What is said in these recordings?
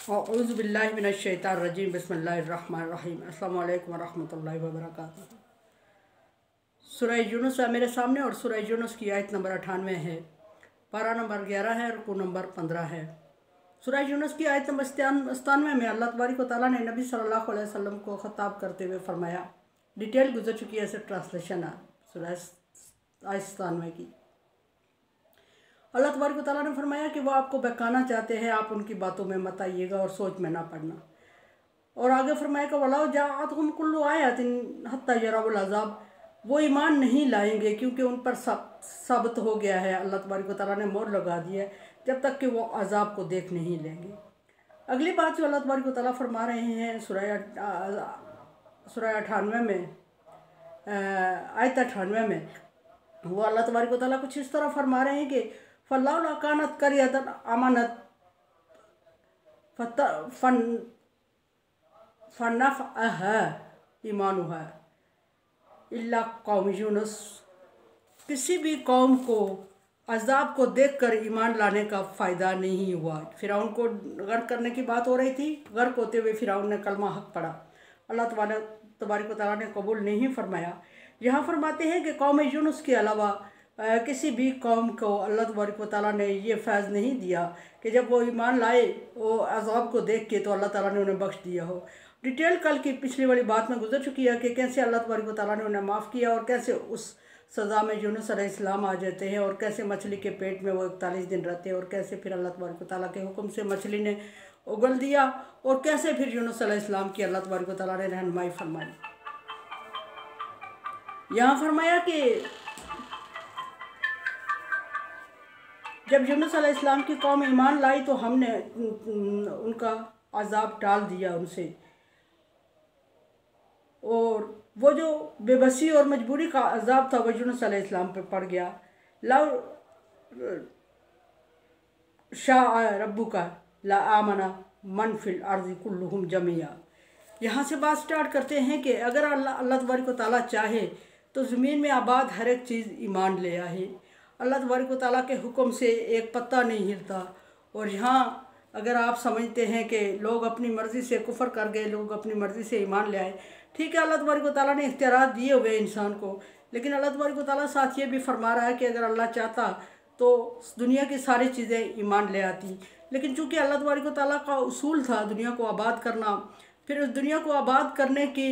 औज़ुबिल्लाहि मिनश्शैतानिर्रजीम बिस्मिल्लाहिर्रहमानिर्रहीम अस्सलामु अलैकुम वरहमतुल्लाहि वबरकातुहू। सूरह यूनुस है मेरे सामने और सूरह यूनुस की आयत नंबर 98 है, पारा नंबर 11 है, रुकू नंबर 15 है। सूरह यूनुस की आयत नंबर 97 में अल्लाह तबारक व तआला ने नबी सल्लल्लाहु अलैहि वसल्लम को खिताब करते हुए फरमाया, डिटेल गुजर चुकी है, ऐसे ट्रांसलेशन है सूरह आयत 97 की। अल्लाह तबारक व तआला ने फरमाया कि वो आपको बहकाना चाहते हैं, आप उनकी बातों में मत आइएगा और सोच में ना पड़ना। और आगे फरमाया कि वलाउ जाअतहुम कुल्लु आयतिन हत्ता यराउल अज़ाब, वो ईमान नहीं लाएंगे क्योंकि उन पर साबित हो गया है, अल्लाह तबारक व तआला ने मोहर लगा दी है, जब तक कि वो अज़ाब को देख नहीं लेंगे। अगली बात जो अल्लाह तबारक व तआला फरमा रहे हैं सूरह 98 में, आयत 98 में, वो अल्लाह तबारक व तआला कुछ इस तरह फरमा रहे हैं कि फल्लाउ कानत करियतन अमानत फनफ़अहा ईमानुहा इल्ला कौम यूनुस, किसी भी कौम को अज़ाब को देखकर ईमान लाने का फ़ायदा नहीं हुआ। फ़िरौन को गर्क करने की बात हो रही थी, गर्क होते हुए फ़िरौन ने कलमा हक पढ़ा, अल्लाह तबारक व तआला ने कबूल नहीं फरमाया। यहाँ फरमाते हैं कि कौम यूनुस के अलावा किसी भी कौम को अल्लाह तबारक व तआला ने ये फैज़ नहीं दिया कि जब वो ईमान लाए वो अज़ाब को देख के तो अल्लाह ताला ने उन्हें बख्श दिया हो। डिटेल कल की पिछली वाली बात में गुजर चुकी है कि कैसे अल्लाह तबारक व तआला ने उन्हें माफ़ किया और कैसे उस सज़ा में यूनुस अलैहिस्सलाम आ जाते हैं और कैसे मछली के पेट में वो 41 दिन रहते हैं और कैसे फिर अल्लाह तबारक व तआला के हुक्म से मछली ने उगल दिया और कैसे फिर यूनुस अलैहिस्सलाम की अल्लाह तबारक व तआला ने रहनुमाई फरमाई। यहाँ फरमाया कि जब यूनुस अलैहिस्सलाम की कौम ईमान लाई तो हमने उनका अज़ाब टाल दिया उनसे, और वो जो बेबसी और मजबूरी का अज़ाब था वो यूनुस अलैहिस्सलाम पर पड़ गया। लव शाअ रब्बुका ला आमना मन फिल अर्ज़ि कुल्लुहुम जमीआ। यहाँ से बात स्टार्ट करते हैं कि अगर अल्लाह तबारक व तआला चाहे तो ज़मीन में आबाद हर एक चीज़ ईमान ले आए। अल्लाह तबारक व तआला के हुक्म से एक पत्ता नहीं हिलता। और यहाँ अगर आप समझते हैं कि लोग अपनी मर्ज़ी से कुफ़र कर गए, लोग अपनी मर्ज़ी से ईमान ले आए, ठीक है, अल्लाह तबारक व तआला ने इख्तियारात दिए हुए इंसान को, लेकिन अल्लाह तबारक व तआला साथ ये भी फरमा रहा है कि अगर अल्लाह चाहता तो दुनिया की सारी चीज़ें ईमान ले आती। लेकिन चूँकि अल्लाह तबारक व तआला का उसूल था दुनिया को आबाद करना, फिर उस दुनिया को आबाद करने की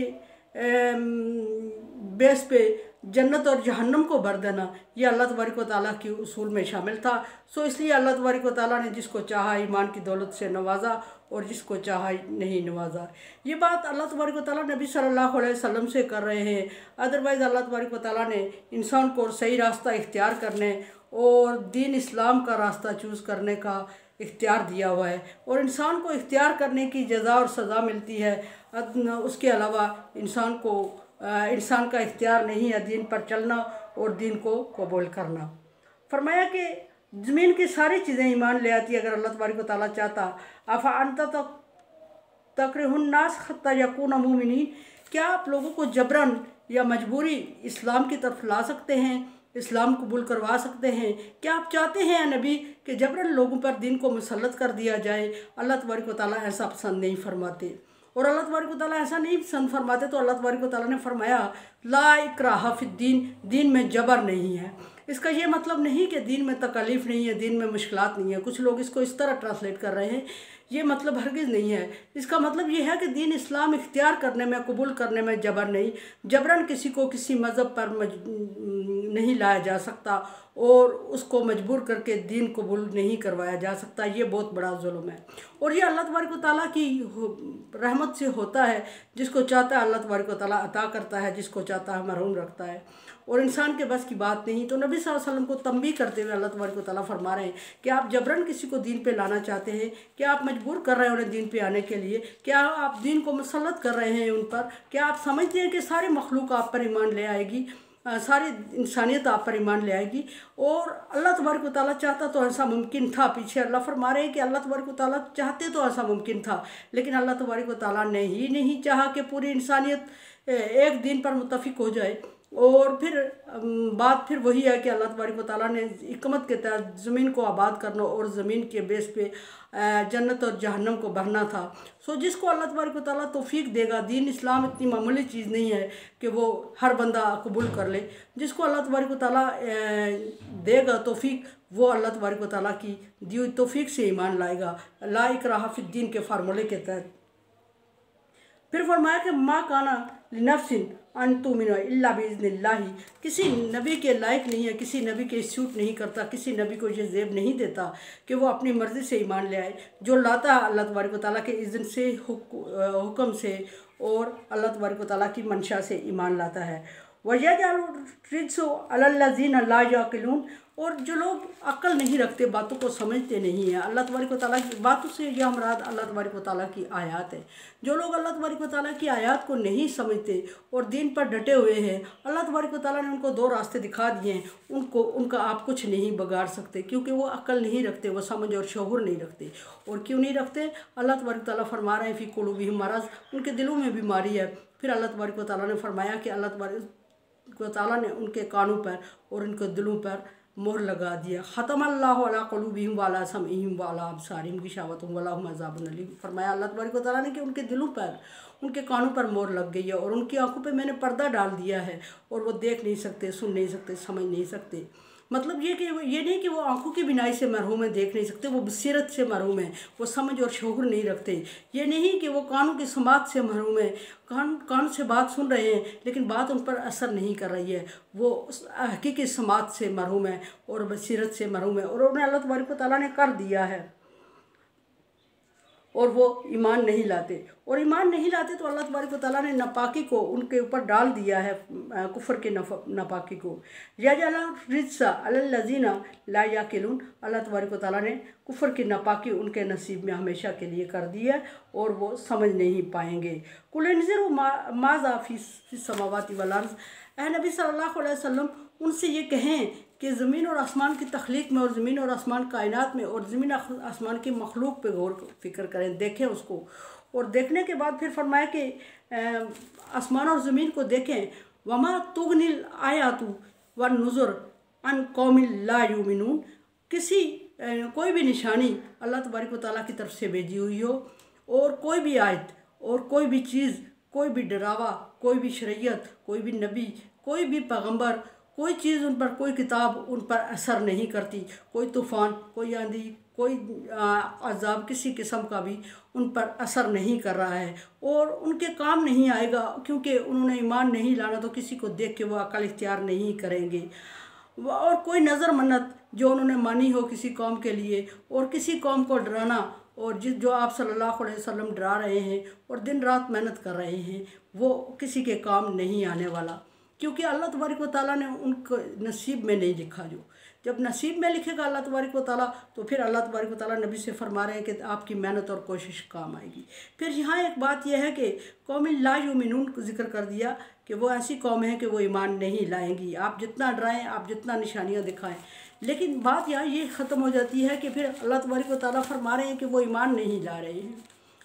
बेस पे जन्नत और जहन्नम को भर देना, ये अल्लाह तबारक व तआला के उसूल में शामिल था। सो इसलिए अल्लाह तबारक व तआला ने जिसको चाहा ईमान की दौलत से नवाजा और जिसको चाहा नहीं नवाजा। ये बात अल्लाह तबारक व तआला नबी सल्लल्लाहु अलैहि वसल्लम से कर रहे हैं। अदरवाइज़ अल्लाह तबारक व तआला ने इंसान को सही रास्ता इख्तियार करने और दीन इस्लाम का रास्ता चूज़ करने का इख्तियार दिया हुआ है, और इंसान को इख्तियार करने की जज़ा और सज़ा मिलती है। उसके अलावा इंसान का इख्तियार नहीं है दीन पर चलना और दीन को कबूल करना। फरमाया कि ज़मीन की सारी चीज़ें ईमान ले आती अगर अल्लाह तबारक व तआला चाहता। अफ़ा अंत तकरहुन नास हत्ता यकून मुमिनीन, क्या आप लोगों को जबरन या मजबूरी इस्लाम की तरफ ला सकते हैं, इस्लाम कबूल करवा सकते हैं? क्या आप चाहते हैं नबी कि जबरन लोगों पर दीन को मुसल्लत कर दिया जाए? अल्लाह तबारक व तआला ऐसा पसंद नहीं फरमाते। और अल्लाह तबारक व तआला ऐसा नहीं पसंद फरमाते तो अल्लाह तबारक व तआला ने फरमाया ला इक्राहा फिद्दीन, दीन में जबर नहीं है। इसका ये मतलब नहीं कि दीन में तकलीफ़ नहीं है, दीन में मुश्किलात नहीं है। कुछ लोग इसको इस तरह ट्रांसलेट कर रहे हैं, ये मतलब हरगिज़ नहीं है। इसका मतलब ये है कि दीन इस्लाम इख्तियार करने में, कबूल करने में जबर नहीं, जबरन किसी को किसी मज़हब पर नहीं लाया जा सकता और उसको मजबूर करके दीन कबूल नहीं करवाया जा सकता। ये बहुत बड़ा जुल्म है और ये अल्लाह तबारक व तआला की रहमत से होता है। जिसको चाहता है अल्लाह तबारक व तआला अता करता है, जिसको चाहता है महरूम रखता है, और इंसान के बस की बात नहीं। तो नबी सल्लल्लाहु अलैहि वसल्लम को तंबीह करते हुए अल्लाह तबारक व तआला फरमा रहे हैं कि आप जबरन किसी को दीन पे लाना चाहते हैं, क्या आप मजबूर कर रहे हैं उन्हें दीन पे आने के लिए, क्या आप दीन को मुसल्लत कर रहे हैं उन पर? क्या आप समझते हैं कि सारी मखलूक आप पर ईमान ले आएगी, सारी इंसानियत आप पर ईमान ले आएगी? और अल्लाह तबारक व तआला चाहता तो ऐसा मुमकिन था। पीछे अल्लाह फरमा रहे हैं कि अल्लाह तबारक व तआला चाहते तो ऐसा मुमकिन था, लेकिन अल्लाह तबारक व तआला ने ही नहीं चाहा कि पूरी इंसानियत एक दिन पर मुत्तफिक हो जाए। और फिर बात फिर वही है कि अल्लाह तबारक व तआला ने हिकमत के तहत ज़मीन को आबाद करना और ज़मीन के बेस पे जन्नत और जहन्नम को भरना था। सो जिसको अल्लाह तबारक व तआला तौफीक देगा, दीन इस्लाम इतनी मामूली चीज़ नहीं है कि वो हर बंदा कबूल कर ले। जिसको अल्लाह तबारक व तआला देगा तौफीक, वो अल्लाह तबारक व तआला की दी हुई तौफीक से ईमान लाएगा, ला इकराहा फिद्दीन के फार्मूले के तहत। फिर फरमाया कि माँ काना नफ्सिन अन तुमिन इल्ला बिइज़्निल्लाहि, किसी नबी के लायक नहीं है, किसी नबी के सूट नहीं करता, किसी नबी को ये ज़ेब नहीं देता कि वो अपनी मर्ज़ी से ईमान ले आए। जो लाता है अल्लाह तबारक व तआला के इज़्न से, हुक्म से और अल्लाह तबारक व तआला की मंशा से ईमान लाता है। वयजअलु रिज्स अलल्लज़ीना ला याक़िलून, और जो लोग अक्ल नहीं रखते, बातों को समझते नहीं हैं, अल्लाह तबारक व तआला की बातों से यह मुराद अल्लाह तबारक व तआला की आयत है। जो लोग अल्लाह तबारक व तआला की आयत को नहीं समझते और दीन पर डटे हुए हैं, अल्लाह तबारक व तआला ने उनको दो रास्ते दिखा दिए हैं, उनका आप कुछ नहीं बिगाड़ सकते, क्योंकि वो अक्ल नहीं रखते, वो समझ और शऊर नहीं रखते। और क्यों नहीं रखते? अल्लाह तबारक व तआला फरमा रहे हैं फ़ी कुलूबिहिम मरज़, उनके दिलों में बीमारी है। फिर अल्लाह तबारक व तआला ने फरमाया कि अल्लाह तबारक व तआला ने उनके कानों पर और उनके दिलों पर मोहर लगा दिया। ख़तमल्लाहु अला क़ुलूबिहिम व अला समइहिम व अला अबसारिहिम गिशावतुन व लहुम अज़ाबुन अलीम। फरमाया अल्लाह तबारक व तआला ने कि उनके दिलों पर, उनके कानों पर मोहर लग गई है और उनकी आंखों पे मैंने पर्दा डाल दिया है, और वो देख नहीं सकते, सुन नहीं सकते, समझ नहीं सकते। मतलब ये कि ये नहीं कि वो आंखों की बिनाई से मरहूम है, देख नहीं सकते, वो बसीरत से मरहूम है, वो समझ और शऊर नहीं रखते। ये नहीं कि वो कानों की समात से मरहूम है, कान से बात सुन रहे हैं लेकिन बात उन पर असर नहीं कर रही है, वो हकीकी समात से मरहूम है और बसीरत से मरहूम है, और उन्हें अल्लाह तबारक व तआला ने कर दिया है और वो ईमान नहीं लाते। और ईमान नहीं लाते तो अल्लाह तबारक व तआला ने नापाकी को उनके ऊपर डाल दिया है, कुफर के नापाकी को। यजअलु रिज्स अलल्लज़ीना ला याक़िलून, अल्लाह तबारक व तआला ने कुफर की नापाकी उनके नसीब में हमेशा के लिए कर दी है और वो समझ नहीं पाएंगे। कुल इंज़िरू माज़ा फ़िस समावाति वल अर्ज़, ऐ नबी सल्लल्लाहु अलैहि वसल्लम उनसे ये कहें कि ज़मीन और आसमान की तख्लीक में और ज़मीन और आसमान कायनात में और ज़मीन आसमान की मखलूक पे गौर फिक्र करें, देखें उसको। और देखने के बाद फिर फरमाया कि आसमान और ज़मीन को देखें। वमा तुगनिल आयातु वन नुज़ुर अन कौमिल ला युमिनून, किसी कोई भी निशानी अल्लाह तबारक व तआला की तरफ से भेजी हुई हो और कोई भी आयत और कोई भी चीज़, कोई भी डरावा, कोई भी शरीयत, कोई भी नबी, कोई भी पैगंबर, कोई चीज़ उन पर, कोई किताब उन पर असर नहीं करती। कोई तूफ़ान, कोई आंधी, कोई अज़ाब किसी किस्म का भी उन पर असर नहीं कर रहा है और उनके काम नहीं आएगा, क्योंकि उन्होंने ईमान नहीं लाना तो किसी को देख के वो अकल इख्तियार नहीं करेंगे। और कोई नज़र मन्नत जो उन्होंने मानी हो किसी कौम के लिए और किसी कौम को डराना, और जो आप सल्लल्लाहु अलैहि वसल्लम डरा रहे हैं और दिन रात मेहनत कर रहे हैं, वो किसी के काम नहीं आने वाला, क्योंकि अल्लाह तबारक व तआला ने उनको नसीब में नहीं लिखा। जो जब नसीब में लिखेगा अल्लाह तबारक व तआला, तो फिर अल्लाह तबारक व तआला नबी से फरमा रहे हैं कि आपकी मेहनत और कोशिश काम आएगी। फिर यहाँ एक बात यह है कि कौम ला युमिनून को जिक्र कर दिया कि वो ऐसी कौम है कि वो ईमान नहीं लाएंगी। आप जितना डराएं, आप जितना निशानियाँ दिखाएं, लेकिन बात यहाँ ये ख़त्म हो जाती है कि फिर अल्लाह तबारक व तआला फरमा रहे हैं कि वो ईमान नहीं ला रहे हैं।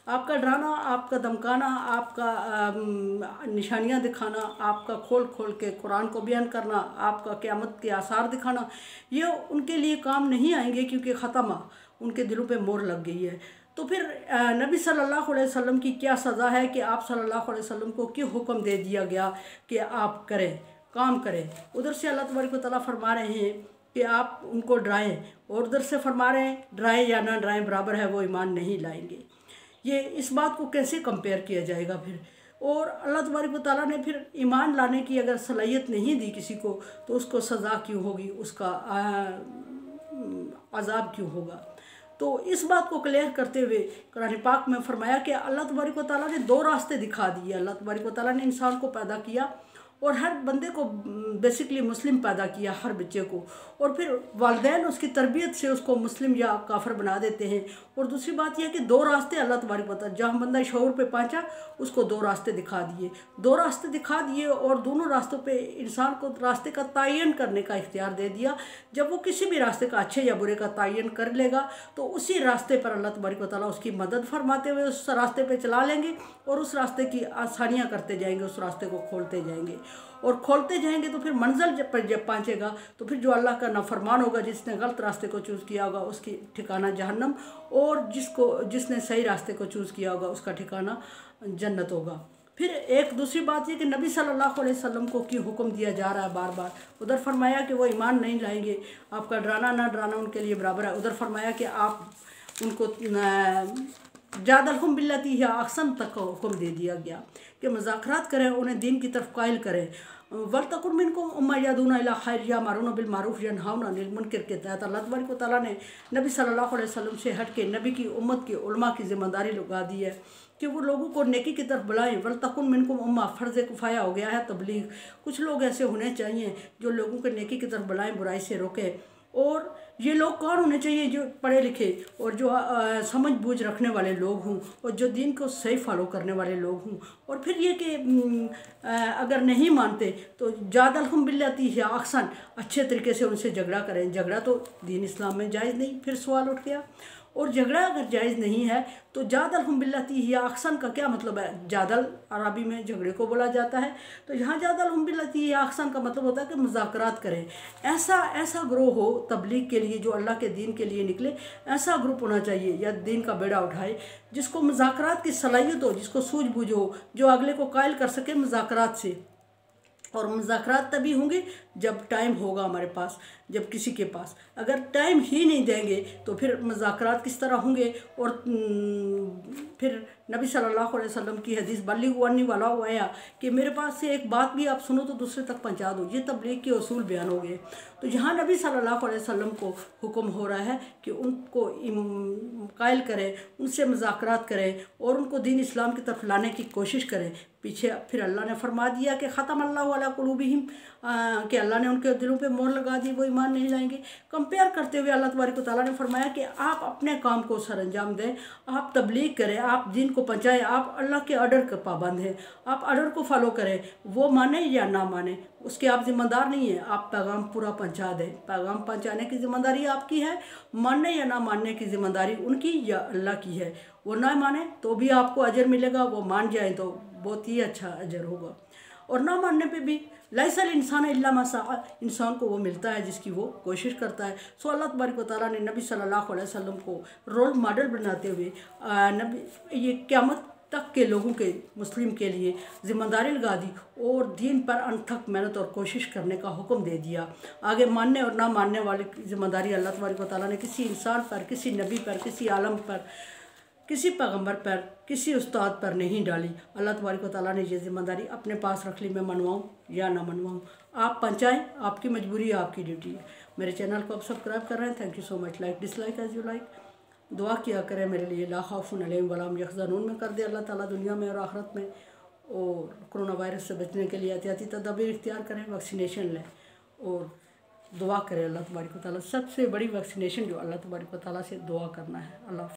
आपका डराना, आपका धमकाना, आपका निशानियाँ दिखाना, आपका खोल खोल के कुरान को बयान करना, आपका क़यामत के आसार दिखाना, ये उनके लिए काम नहीं आएंगे, क्योंकि ख़त्म उनके दिलों पे मोहर लग गई है। तो फिर नबी सल्लल्लाहु अलैहि वसल्लम की क्या सज़ा है कि आप सल्लल्लाहु अलैहि वसल्लम को क्यों हुक्म दे दिया गया कि आप करें, काम करें। उधर से अल्लाह तबारक व तआला फरमा रहे हैं कि आप उनको डराएं, और उधर से फरमा रहे हैं डराएं या ना डराएं बराबर है, वो ईमान नहीं लाएंगे। ये इस बात को कैसे कंपेयर किया जाएगा फिर? और अल्लाह तबारक व तआला ने फिर ईमान लाने की अगर सलाहियत नहीं दी किसी को, तो उसको सज़ा क्यों होगी, उसका अज़ाब क्यों होगा? तो इस बात को क्लियर करते हुए कुरान पाक में फरमाया कि अल्लाह तबारक व तआला ने दो रास्ते दिखा दिए। अल्लाह तबारक व तआला ने इंसान को पैदा किया और हर बंदे को बेसिकली मुस्लिम पैदा किया, हर बच्चे को, और फिर वालिदैन उसकी तरबियत से उसको मुस्लिम या काफिर बना देते हैं। और दूसरी बात यह है कि दो रास्ते अल्लाह तबारक व तआला, जहाँ बंदा शऊर पे पहुँचा उसको दो रास्ते दिखा दिए, दो रास्ते दिखा दिए, और दोनों रास्तों पे इंसान को रास्ते का तयन करने का इख्तियार दे दिया। जब वो किसी भी रास्ते का, अच्छे या बुरे का तयन कर लेगा, तो उसी रास्ते पर अल्लाह तबारक व तआला उसकी मदद फरमाते हुए उस रास्ते पर चला लेंगे और उस रास्ते की आसानियाँ करते जाएंगे, उस रास्ते को खोलते जाएंगे। और खोलते जाएंगे तो फिर मंजिल पर जब पहुँचेगा तो फिर जो अल्लाह का नाफरमान होगा, जिसने गलत रास्ते को चूज़ किया होगा, उसकी ठिकाना जहन्नम, और जिसने सही रास्ते को चूज़ किया होगा उसका ठिकाना जन्नत होगा। फिर एक दूसरी बात ये कि नबी सल्लल्लाहु अलैहि वसल्लम को क्यों हुक्म दिया जा रहा है बार बार। उधर फरमाया कि वो ईमान नहीं लाएंगे, आपका डराना ना डराना उनके लिए बराबर है। उधर फरमाया कि आप उनको जादलहुम बिल्लती हिया अहसन तक हुक्म दे दिया गया कि मुज़ाकरात करें, उन्हें दीन की तरफ कायल करें। वलतकुन मिनकुम उम्मा यदूना इला खैर यामरुना बिल मारूफ यनहाउना अनिल मुनकर के तहत अल्लाह तबारक व तआला ने नबी सल्लल्लाहु अलैहि वसल्लम से हट के नबी की उम्मत के उलमा की ज़िम्मेदारी लगा दी है कि वो लोगों को नेकी की तरफ बुलाएं। वलतकुन मिनकुम उम्मा फ़र्ज़ किफ़ाया हो गया है तबलीग। कुछ लोग ऐसे होने चाहिए जो लोगों को नेकी की तरफ बुलाएं, बुराई से रोकें। और ये लोग कौन होने चाहिए? जो पढ़े लिखे और जो समझ बूझ रखने वाले लोग हों और जो दीन को सही फॉलो करने वाले लोग हों। और फिर ये कि अगर नहीं मानते तो जादलहुम बिल्लती हिया अहसन, अच्छे तरीके से उनसे झगड़ा करें। झगड़ा तो दीन इस्लाम में जायज़ नहीं। फिर सवाल उठ गया, और झगड़ा अगर जायज़ नहीं है तो जादलहुम बिल्लती हिया अहसन का क्या मतलब है? जादल अरबी में झगड़े को बोला जाता है, तो यहाँ जादलहुम बिल्लती हिया अहसन का मतलब होता है कि मुज़ाकरात करें। ऐसा ग्रोह हो तबलीग के लिए जो अल्लाह के दीन के लिए निकले, ऐसा ग्रुप होना चाहिए या दीन का बेड़ा उठाए जिसको मुज़ाकरात की सलाहियत हो, जिसको सूझबूझ हो, जो अगले को कायल कर सके मुज़ाकरात से। और मुज़ाकरात तभी होंगे जब टाइम होगा हमारे पास, जब किसी के पास अगर टाइम ही नहीं देंगे तो फिर मुज़ाकरात किस तरह होंगे। और फिर नबी सल्लल्लाहु अलैहि वसल्लम की हदीस बल्लिगु अन्नी वलाउ आया कि मेरे पास से एक बात भी आप सुनो तो दूसरे तक पहुंचा दो, ये तबलीग के उसूल बयान हो गए। तो यहाँ नबी सल्लल्लाहु अलैहि वसल्लम को हुक्म हो रहा है कि उनको कायल करें, उनसे मुज़ाकरात करें और उनको दीन इस्लाम की तरफ लाने की कोशिश करें। पीछे फिर अल्लाह ने फरमा दिया कि ख़तम अल्लाहु अला कुलूबिहिम, कि अल्लाह ने उनके दिलों पे मोहर लगा दी, वो ईमान नहीं लाएंगे। कंपेयर करते हुए अल्लाह तबारक व तआला ने फरमाया कि आप अपने काम को सरअंजाम दें, आप तबलीग करें, आप दीन को पहुँचाएँ, आप अल्लाह के ऑर्डर के पाबंद हैं, आप ऑर्डर को फॉलो करें। वो माने या ना माने उसके आप ज़िम्मेदार नहीं है, आप पैगाम पूरा पहुँचा दें। पैगाम पहुँचाने की ज़िम्मेदारी आपकी है, मानने या ना मानने की ज़िम्मेदारी उनकी या अल्लाह की है। वो ना माने तो भी आपको अजर मिलेगा, वो मान जाए तो बहुत ही अच्छा अजर होगा। और ना मानने पे भी लाइसल इंसान इल्ला मा सआ, इंसान को वो मिलता है जिसकी वो कोशिश करता है। सो अल्लाह तबारक व तआला ने नबी सल्लल्लाहु अलैहि वसल्लम को रोल मॉडल बनाते हुए नबी ये क़यामत तक के लोगों के मुस्लिम के लिए ज़िम्मेदारी लगा दी और दीन पर अनथक मेहनत और कोशिश करने का हुक्म दे दिया। आगे मानने और ना मानने वाली ज़िम्मेदारी अल्लाह तबारक व तआला ने किसी इंसान पर, किसी नबी पर, किसी आलम पर, किसी पैगंबर पर, किसी उस्ताद पर नहीं डाली। अल्लाह तबारक व तआला ने ये ज़िम्मेदारी अपने पास रख ली, मैं मनवाऊँ या ना मनवाऊँ। आप पहुँचाएँ, आपकी मजबूरी है, आपकी ड्यूटी है। मेरे चैनल को आप सब्सक्राइब कर रहे हैं, thank you so much. Like dislike as you like. दुआ किया करें मेरे लिए, ला खौफुन अलैहिम वला हुम यहज़नून में कर दे अल्लाह ताला दुनिया में और आखिरत में। और कोरोना वायरस से बचने के लिए एहतियाती तदाबीर इख्तियार करें, वैक्सीनेशन लें और दुआ करें अल्लाह तबारक व तआला। सबसे बड़ी वैक्सीनेशन जो अल्लाह तबारक व तआला से दुआ करना है। अल्लाह